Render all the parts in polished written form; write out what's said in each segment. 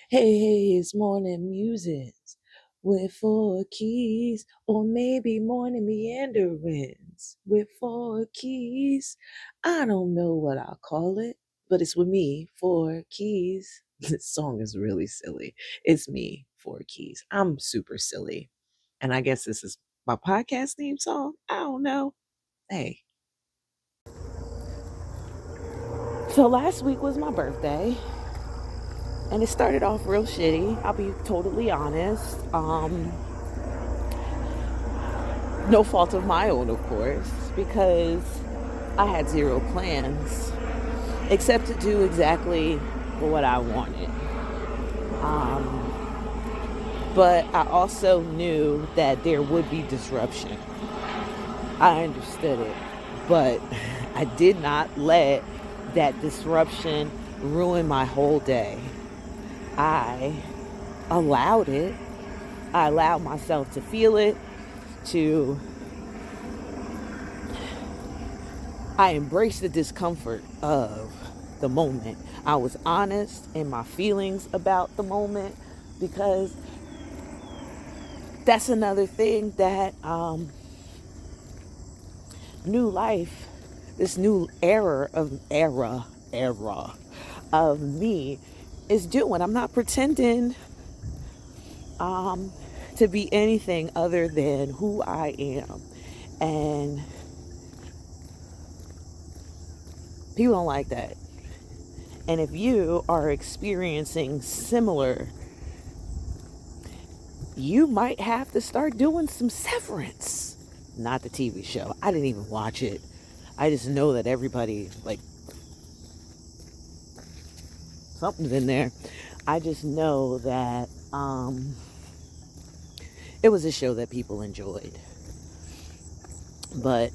Hey, it's morning musings with four keys, or maybe morning meanderings with four keys. I don't know what I'll call it, but it's with me, four keys. This song is really silly. It's me, four keys. I'm super silly. And I guess this is my podcast theme song. I don't know. Hey. So last week was my birthday, and it started off real shitty. I'll be totally honest. No fault of my own, of course, because I had zero plans except to do exactly what I wanted. But I also knew that there would be disruption. I understood it, but I did not let that disruption ruin my whole day. I allowed it. I allowed myself to feel it, to I embraced the discomfort of the moment. I was honest in my feelings about the moment, because that's another thing that new life, this new era of me is doing. I'm not pretending to be anything other than who I am. And people don't like that. And if you are experiencing similar, you might have to start doing some Severance. Not the TV show. I didn't even watch it. I just know that everybody, like, something's in there. I just know that it was a show that people enjoyed. But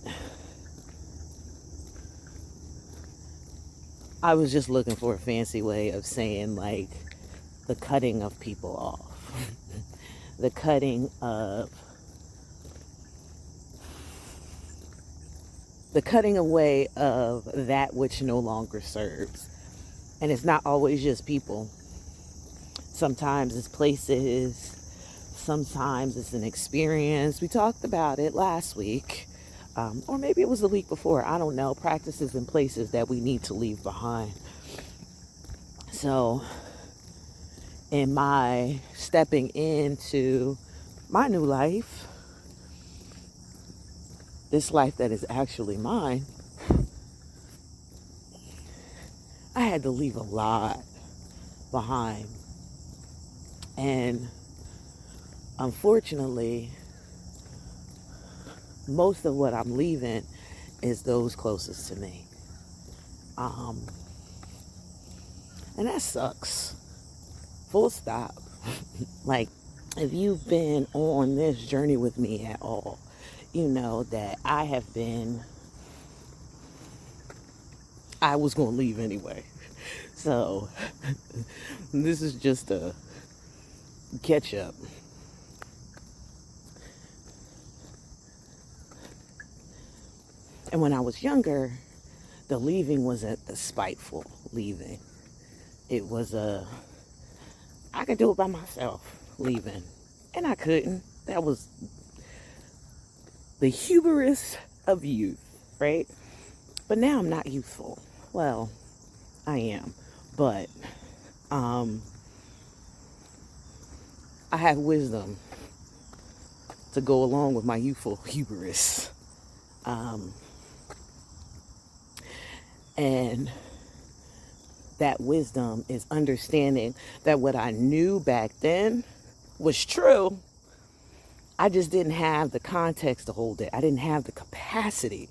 I was just looking for a fancy way of saying, like, the cutting of people off. The cutting away of that which no longer serves. And it's not always just people. Sometimes it's places. Sometimes it's an experience. We talked about it last week. Or maybe it was the week before. I don't know. Practices and places that we need to leave behind. So, in my stepping into my new life, this life that is actually mine, I had to leave a lot behind. And unfortunately, most of what I'm leaving is those closest to me. And that sucks. Full stop. Like, if you've been on this journey with me at all, you know that I was going to leave anyway. So, this is just a catch up. And when I was younger, the leaving wasn't the spiteful leaving. It was I could do it by myself leaving. And I couldn't. That was the hubris of youth, right? But now I'm not youthful. Well, I am. But I have wisdom to go along with my youthful hubris. And that wisdom is understanding that what I knew back then was true. I just didn't have the context to hold it. I didn't have the capacity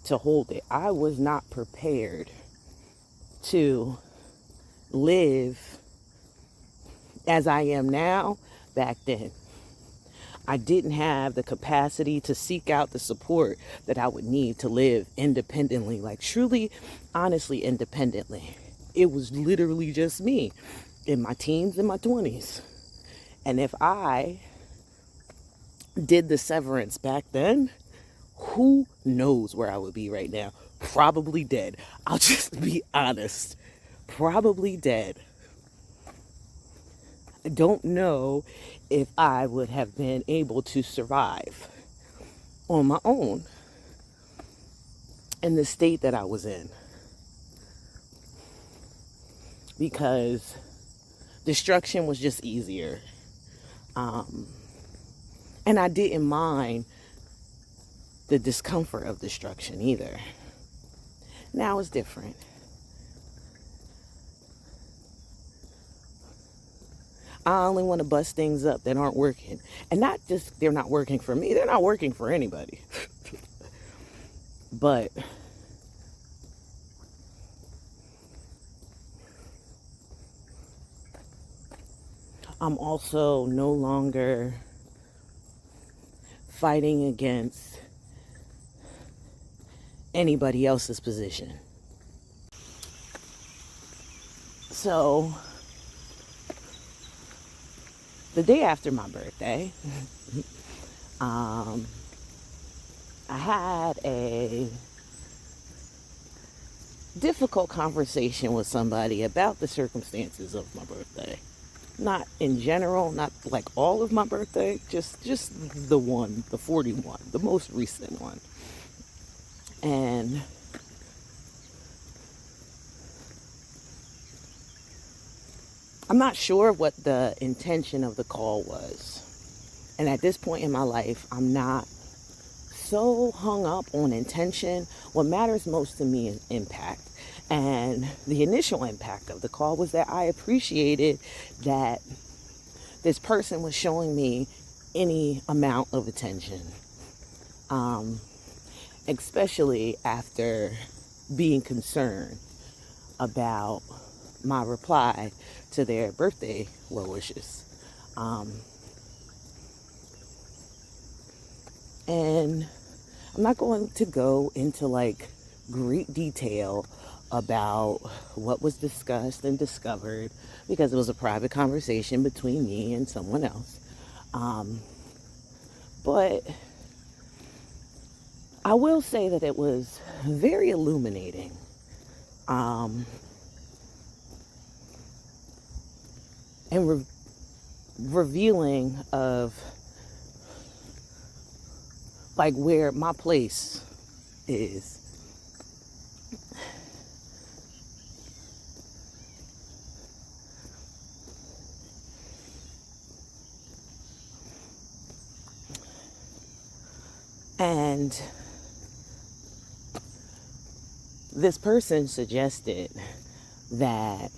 to hold it. I was not prepared to live as I am now back then. I didn't have the capacity to seek out the support that I would need to live independently, like truly, honestly, independently. It was literally just me in my teens and my 20s. And if I did the severance back then, who knows where I would be right now? Probably dead. I'll just be honest. Probably dead. I don't know if I would have been able to survive on my own in the state that I was in, because destruction was just easier. And I didn't mind the discomfort of destruction either. Now it's different. I only want to bust things up that aren't working. And not just they're not working for me, they're not working for anybody. But I'm also no longer fighting against anybody else's position. So, the day after my birthday, I had a difficult conversation with somebody about the circumstances of my birthday. Not in general, not like all of my birthday, just the one, the 41, the most recent one. And I'm not sure what the intention of the call was. And at this point in my life, I'm not so hung up on intention. What matters most to me is impact. And the initial impact of the call was that I appreciated that this person was showing me any amount of attention. Especially after being concerned about my reply to their birthday well wishes. And I'm not going to go into like great detail about what was discussed and discovered, because it was a private conversation between me and someone else. But I will say that it was very illuminating. And revealing of like where my place is. And this person suggested that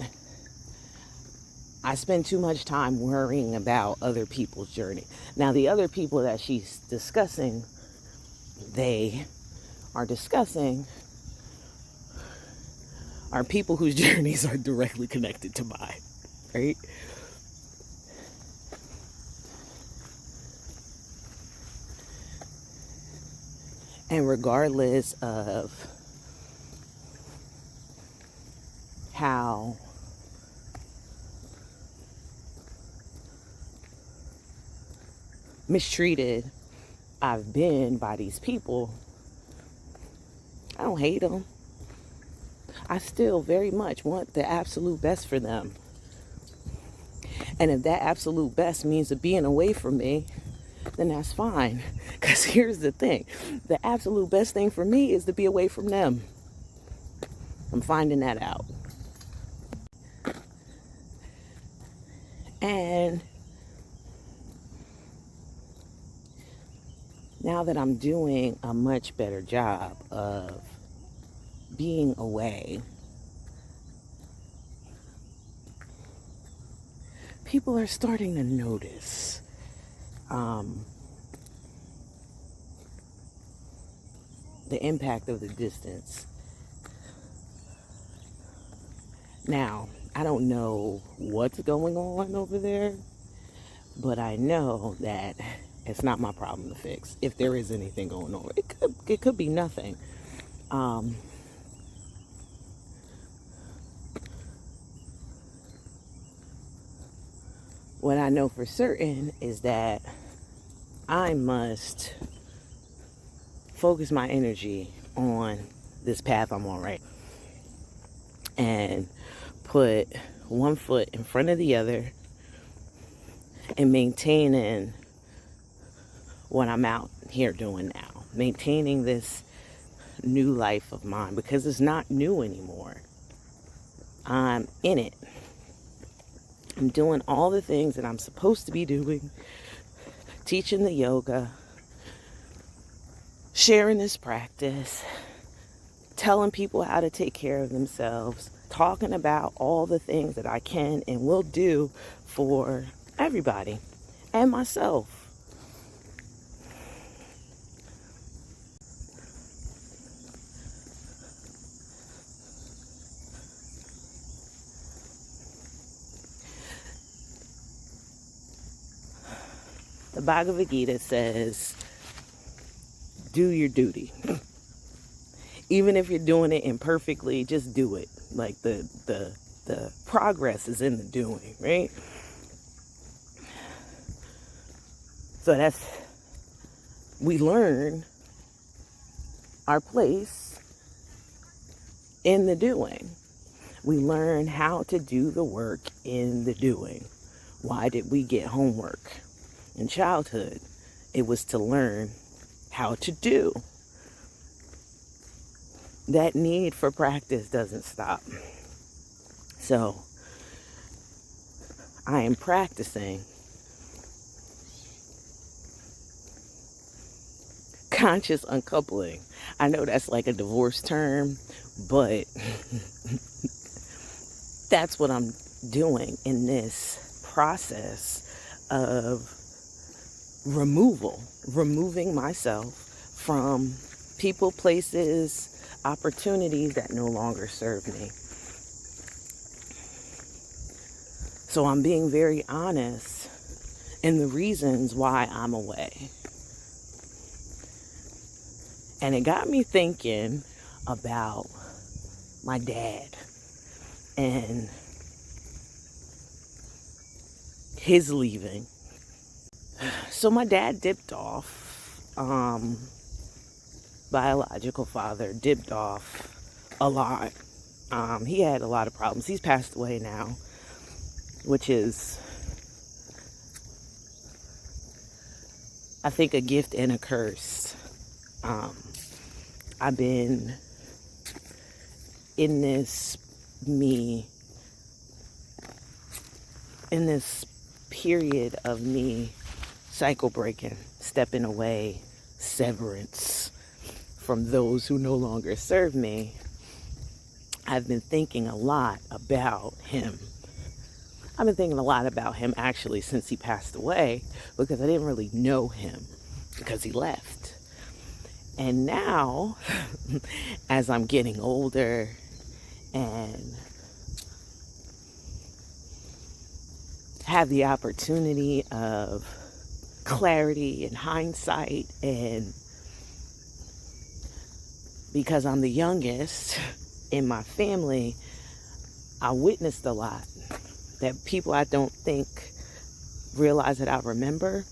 I spend too much time worrying about other people's journey. Now, the other people that she's discussing, they are discussing are people whose journeys are directly connected to mine, right? And regardless of how mistreated I've been by these people, I don't hate them. I still very much want the absolute best for them. And if that absolute best means being away from me, then that's fine. Because here's the thing. The absolute best thing for me is to be away from them. I'm finding that out. And now that I'm doing a much better job of being away, people are starting to notice the impact of the distance. Now, I don't know what's going on over there, but I know that it's not my problem to fix. If there is anything going on, it could be nothing. What I know for certain is that I must focus my energy on this path I'm on, right? And put one foot in front of the other and maintaining what I'm out here doing now, maintaining this new life of mine, because it's not new anymore. I'm in it. I'm doing all the things that I'm supposed to be doing, teaching the yoga, sharing this practice, telling people how to take care of themselves, talking about all the things that I can and will do for everybody and myself. The Bhagavad Gita says, do your duty. Even if you're doing it imperfectly, just do it. Like the progress is in the doing, right? So we learn our place in the doing. We learn how to do the work in the doing. Why did we get homework in childhood? It was to learn how to do. That need for practice doesn't stop. So I am practicing conscious uncoupling. I know that's like a divorce term, but that's what I'm doing in this process of removing myself from people, places, opportunities that no longer serve me. So I'm being very honest in the reasons why I'm away. And it got me thinking about my dad and his leaving. So my dad dipped off. Biological father dipped off a lot. He had a lot of problems. He's passed away now, which is, I think, a gift and a curse. I've been in this period of me cycle breaking, stepping away, severance from those who no longer serve me. I've been thinking a lot about him. I've been thinking a lot about him actually since he passed away, because I didn't really know him because he left. And now, as I'm getting older and have the opportunity of clarity and hindsight, and because I'm the youngest in my family, I witnessed a lot that people I don't think realize that I remember.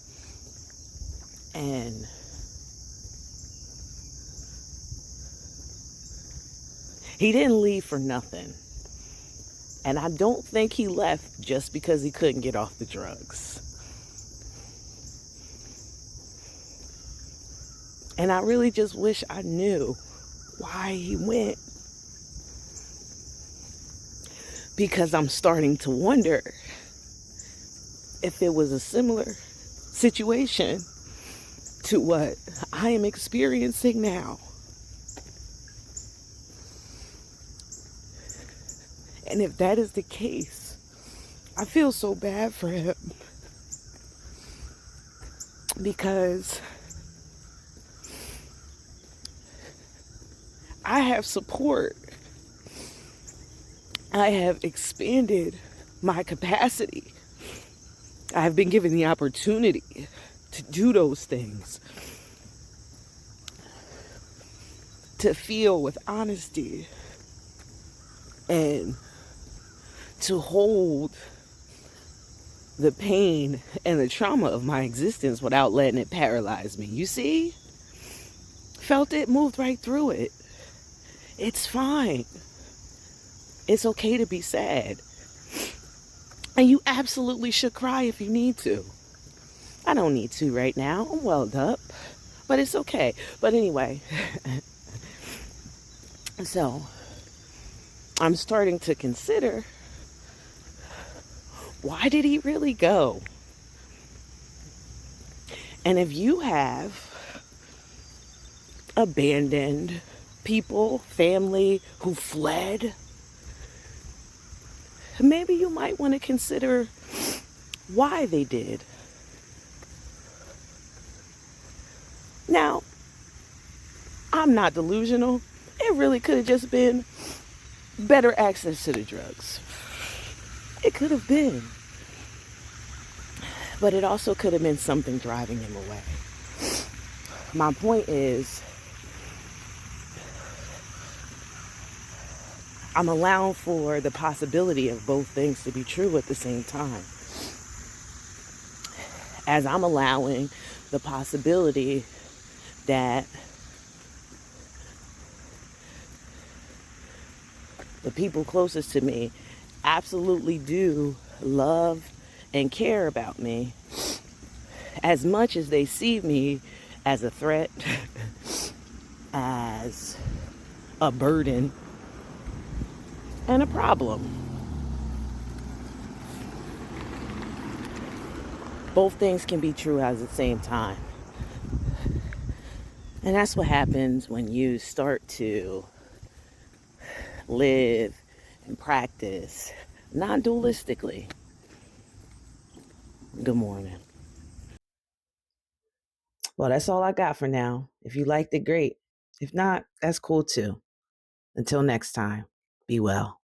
And he didn't leave for nothing. And I don't think he left just because he couldn't get off the drugs. And I really just wish I knew why he went. Because I'm starting to wonder if it was a similar situation to what I am experiencing now. And if that is the case, I feel so bad for him. Because I have support. I have expanded my capacity. I have been given the opportunity to do those things. To feel with honesty. And to hold the pain and the trauma of my existence without letting it paralyze me. You see? Felt it, moved right through it. It's fine. It's okay to be sad. And you absolutely should cry if you need to. I don't need to right now. I'm welled up, but it's okay. But anyway, so I'm starting to consider, why did he really go? And if you have abandoned people, family who fled, maybe you might want to consider why they did. Now, I'm not delusional. It really could have just been better access to the drugs. It could have been. But it also could have been something driving him away. My point is, I'm allowing for the possibility of both things to be true at the same time. As I'm allowing the possibility that the people closest to me absolutely do love and care about me as much as they see me as a threat, as a burden, and a problem. Both things can be true at the same time. And that's what happens when you start to live and practice non-dualistically. Good morning. Well, that's all I got for now. If you liked it, great. If not, that's cool too. Until next time, be well.